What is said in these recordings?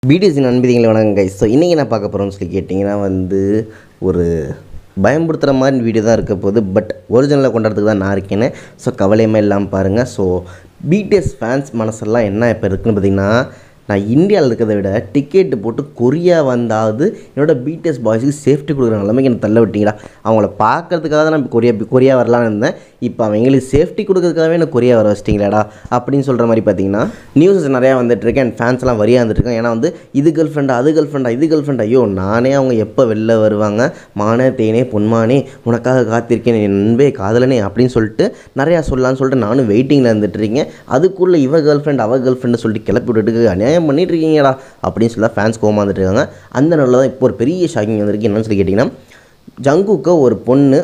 BDS நண்பதிகளை வணக்கம் guys. So இன்றைக்கி என்ன பார்க்க போகிறோம்னு சொல்லி கேட்டிங்கன்னா ஒரு பயம்படுத்துகிற மாதிரி வீடியோ தான் இருக்க போகுது. பட் ஒரிஜினலாக கொண்டாடுறதுக்கு தான் நான் இருக்கேன்னு. ஸோ கவலையுமே இல்லாமல் பாருங்கள். ஸோ பிடிஎஸ் ஃபேன்ஸ் மனசெல்லாம் என்ன இப்போ இருக்குதுன்னு பார்த்திங்கன்னா, நான் இந்தியாவில் இருக்கிறத விட டிக்கெட்டு போட்டு கொரியா வந்தாவது என்னோடய பிடிஎஸ் பாய்ஸுக்கு சேஃப்டி கொடுக்குற நிலைமைக்கு எனக்கு தள்ள விட்டிங்களா. அவங்கள பார்க்கறதுக்காக தான் நான் கொரியா வரலான்னு இருந்தேன். இப்போ அவங்களுக்கு சேஃப்டி கொடுக்கறதுக்காகவே எனக்கு கொரியா வர வச்சிட்டிங்களாடா அப்படின்னு சொல்கிற மாதிரி பார்த்தீங்கன்னா நியூஸஸ் நிறையா வந்துட்டுருக்கேன். அண்ட் ஃபேன்ஸ்லாம் வரியாக வந்துட்டுருக்கேன். ஏன்னா இது கேர்ள் ஃப்ரெண்டா அது கேர்ள் ஃப்ரெண்டா இது கேர்ள் ஃப்ரெண்ட், ஐயோ நானே அவங்க எப்போ வெளில வருவாங்க, மானே தேனே பொன்மானே உனக்காக காத்திருக்கேன் என் நண்பே காதலனே அப்படின்னு சொல்லிட்டு நிறையா சொல்லலான்னு சொல்லிட்டு நானும் வெயிட்டிங்கில் இருந்துட்டுருக்கேன். அதுக்குள்ளே இவ கேர்ள் ஃப்ரெண்ட் அவ கேர்ள் ஃப்ரெண்டு சொல்லிட்டு கிளப்பி விட்டுட்டு அநியாயம் பண்ணிட்டு இருக்கீங்களா அப்படின்னு சொல்லி ஃபேன்ஸ் கோவமாக வந்துட்டு இருக்காங்க. அந்த நாளில் தான் இப்போ ஒரு பெரிய ஷாக்கிங் வந்திருக்கு. என்னன்னு சொல்லி கேட்டிங்கன்னா, ஜங்குக்கு ஒரு பொண்ணு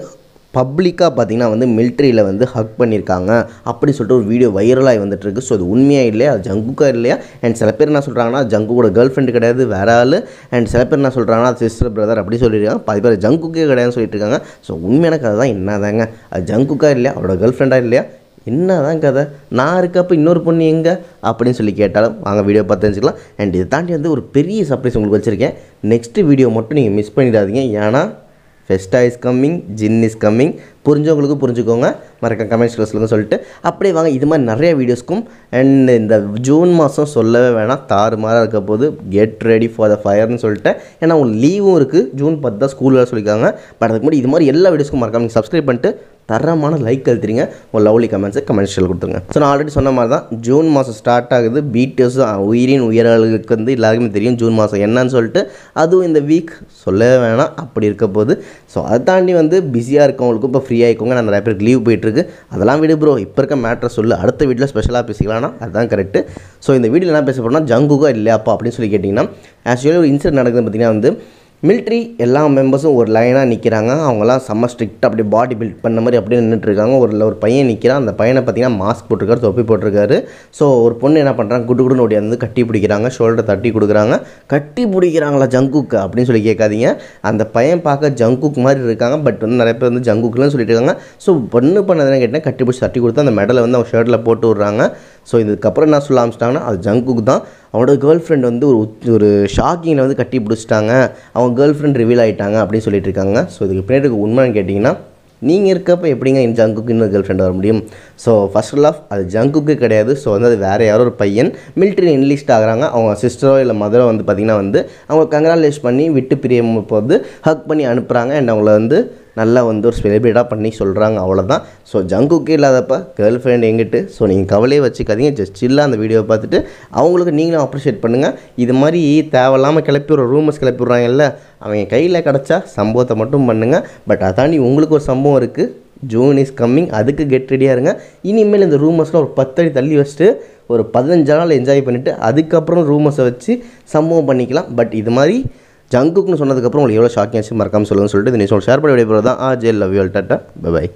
பப்ளிக்காக பார்த்தீங்கன்னா மிலிட்ரியில் ஹக் பண்ணியிருக்காங்க அப்படின்னு சொல்லிட்டு ஒரு வீடியோ வைரலாகி வந்துட்டுருக்கு. ஸோ அது உண்மையாக இல்லையா, அது ஜங்குக்கா இல்லையா? அண்ட் சில பேர் என்ன சொல்கிறாங்கன்னா ஜங்குவோட கேர்ள் ஃப்ரெண்டு கிடையாது வேற ஆள். அண்ட் சில பேர் என்ன சொல்கிறாங்கன்னா சிஸ்டர் பிரதர் அப்படி சொல்லியிருக்காங்க. பாதி பேர் ஜங்குக்கே கிடையாதுன்னு சொல்லிட்டு இருக்காங்க. ஸோ உண்மையான கதை தான் என்னதாங்க, அது ஜங்குக்கா இல்லையா, அவரோட கேர்ள் ஃப்ரெண்டாக இல்லையா, என்ன தான் கதை, நான் இருக்கப்போ இன்னொரு பொண்ணு எங்கே அப்படின்னு சொல்லி கேட்டாலும் வாங்க வீடியோ பார்த்து தெரிஞ்சுக்கலாம். அண்ட் இதை தாண்டி ஒரு பெரிய சர்ப்ரைஸ் உங்களுக்கு வச்சுருக்கேன். நெக்ஸ்ட்டு வீடியோ மட்டும் நீங்கள் மிஸ் பண்ணிடாதீங்க. ஏன்னா Festa is coming, Jin is coming. புரிஞ்சவங்களுக்கு புரிஞ்சுக்கோங்க, மறக்க கமெண்ட்ஸ் சொல்லுங்கள் சொல்லிட்டு அப்படியே வாங்க இது மாதிரி நிறைய வீடியோஸ்க்கும். அண்ட் இந்த ஜூன் மாதம் சொல்லவே வேணாம், தாறுமாறாக இருக்க போது. கெட் ரெடி ஃபார் த ஃபயர்னு சொல்லிட்டேன். ஏன்னா உங்களுக்கு லீவும் இருக்குது, ஜூன் 10 தான் ஸ்கூல் வேறு சொல்லியிருக்காங்க. பட் அதுக்கு முன்னாடி இது மாதிரி எல்லா வீடியோஸ்க்கும் மறக்காம நீங்கள் சப்ஸ்கிரைப் பண்ணிட்டு தரமான லைக் அழுத்துறீங்க, உங்கள் லவ்லி கமெண்ட்ஸை கமெண்ட்ஸில் கொடுத்துருங்க. ஸோ நான் ஆல்ரெடி சொன்ன மாதிரி தான் ஜூன் மாதம் ஸ்டார்ட் ஆகுது. பிடிஎஸ் உயிரின் உயிர்களுக்கு எல்லாருக்குமே தெரியும் ஜூன் மாதம் என்னன்னு சொல்லிட்டு. அதுவும் இந்த வீக் சொல்லவே வேணாம் அப்படி இருக்க போது. ஸோ அதை தாண்டி பிஸியாக இருக்கவங்களுக்கும் இப்போ ஃப்ரீயாக இருக்கவங்க, நான் நிறைய பேருக்கு லீவ் போயிட்டுருக்கு. அதெல்லாம் விடு ப்ரோ, இப்போ இருக்க மேட்ரை சொல்லு, அடுத்த வீட்டில் ஸ்பெஷலாக பேசிக்கலாம்னா அதுதான் கரெக்டு. ஸோ இந்த வீடியோவில் என்ன பேச போகிறோம்னா ஜங்குக்கா இல்லையாப்பா அப்படின்னு சொல்லி கேட்டிங்கன்னா, ஆக்சுவலி ஒரு இன்சிடென்ட் நடக்குது பார்த்திங்கன்னா மிலிட்ரி எல்லா மெம்பர்ஸும் ஒரு லைனாக நிற்கிறாங்க. அவங்களாம் செம்ம ஸ்ட்ரிக்டாக அப்படியே பாடி பில்ட் பண்ண மாதிரி அப்படியே நின்றுட்டுருக்காங்க. ஒரு பையன் நிற்கிறான். அந்த பையனை பார்த்திங்கன்னா மாஸ்க் போட்டிருக்காரு, தொப்பி போட்டிருக்காரு. ஸோ ஒரு பொண்ணு என்ன பண்ணுறாங்க, குடுன்னு ஓடி கட்டி பிடிக்கிறாங்க, ஷோல்டர் தட்டி கொடுக்குறாங்க. கட்டி பிடிக்கிறாங்களா ஜங்குக்கு அப்படின்னு சொல்லி கேட்காதீங்க. அந்த பையன் பார்க்க ஜங்குக் மாதிரி இருக்காங்க. பட் நிறைய பேர் ஜங்குக்குன்னு சொல்லிட்டு இருக்காங்க. ஸோ பொண்ணு பண்ணதுன்னு கேட்டால் கட்டி பிடிச்சி தட்டி கொடுத்து அந்த மெடலை அவங்க ஷர்ட்டில் போட்டு விட்றாங்க. ஸோ இதுக்கப்புறம் என்ன சொல்ல ஆரம்பிச்சிட்டாங்கன்னா அது ஜங்குக்கு தான். அவனோட கேர்ள் ஃப்ரெண்ட் ஒரு ஷாக்கிங்கில் கட்டி பிடிச்சிட்டாங்க, அவங்க கேர்ள் ஃப்ரெண்ட் ரிவீல் ஆகிட்டாங்க அப்படின்னு சொல்லிட்டு இருக்காங்க. ஸோ இதுக்கு பின்னாடி உண்மைன்னு கேட்டிங்கன்னா, நீங்கள் இருக்கப்போ எப்படிங்க ஜங்குக்கு இன்னொரு கேர்ள் ஃப்ரெண்ட் வர முடியும்? ஸோ ஃபர்ஸ்ட் ஆஃப் அது ஜங்குக்கு கிடையாது. ஸோ அது வேறு யாரோ ஒரு பையன் மிலிட்ரி என்லிஸ்ட் ஆகிறாங்க. அவங்க சிஸ்டரோ இல்லை மதரோ பார்த்திங்கன்னா அவங்க கங்க்ராலேஷ் பண்ணி விட்டு பிரியும் போது ஹக் பண்ணி அனுப்புகிறாங்க. அண்ட் அவங்கள நல்லா ஒரு செலிப்ரேட்டாக பண்ணி சொல்கிறாங்க, அவ்வளோதான். ஸோ ஜங்குக்கே இல்லாதப்ப கேர்ள் ஃப்ரெண்ட் எங்கிட்டு. ஸோ நீங்கள் கவலையே வச்சுக்காதீங்க, ஜஸ்ட் சில்லாக அந்த வீடியோவை பார்த்துட்டு அவங்களுக்கு நீங்களும் அப்ரிஷியேட் பண்ணுங்கள். இது மாதிரி தேவையில்லாமல் கிளப்பி ஒரு ரூமர்ஸ் கிளப்பி விட்றாங்கல்ல, அவங்க கையில் கிடச்சா சம்பவத்தை மட்டும் பண்ணுங்கள். பட் அதை தாண்டி உங்களுக்கு ஒரு சம்பவம் இருக்குது, ஜூன் இஸ் கம்மிங், அதுக்கு கெட் ரெடியாக இருங்க. இனிமேல் இந்த ரூமர்ஸ்லாம் ஒரு 10 அடி தள்ளி வச்சுட்டு ஒரு 15 நாள் என்ஜாய் பண்ணிவிட்டு அதுக்கப்புறம் ரூமர்ஸை வச்சு சம்பவம் பண்ணிக்கலாம். பட் இது மாதிரி ஜங்குக்குன்னு சொன்னதுக்கப்புறம் உங்களுக்கு எவ்வளோ ஷாக்கிங் ஆச்சு மறக்காமல் சொல்லுங்கன்னு சொல்லிட்டு இந்த நியூஸ் ஷேர் பண்ணி விடைபெறுவது தான். ஜெல் லவ் யூ ஆல், டாட்டா பை பை.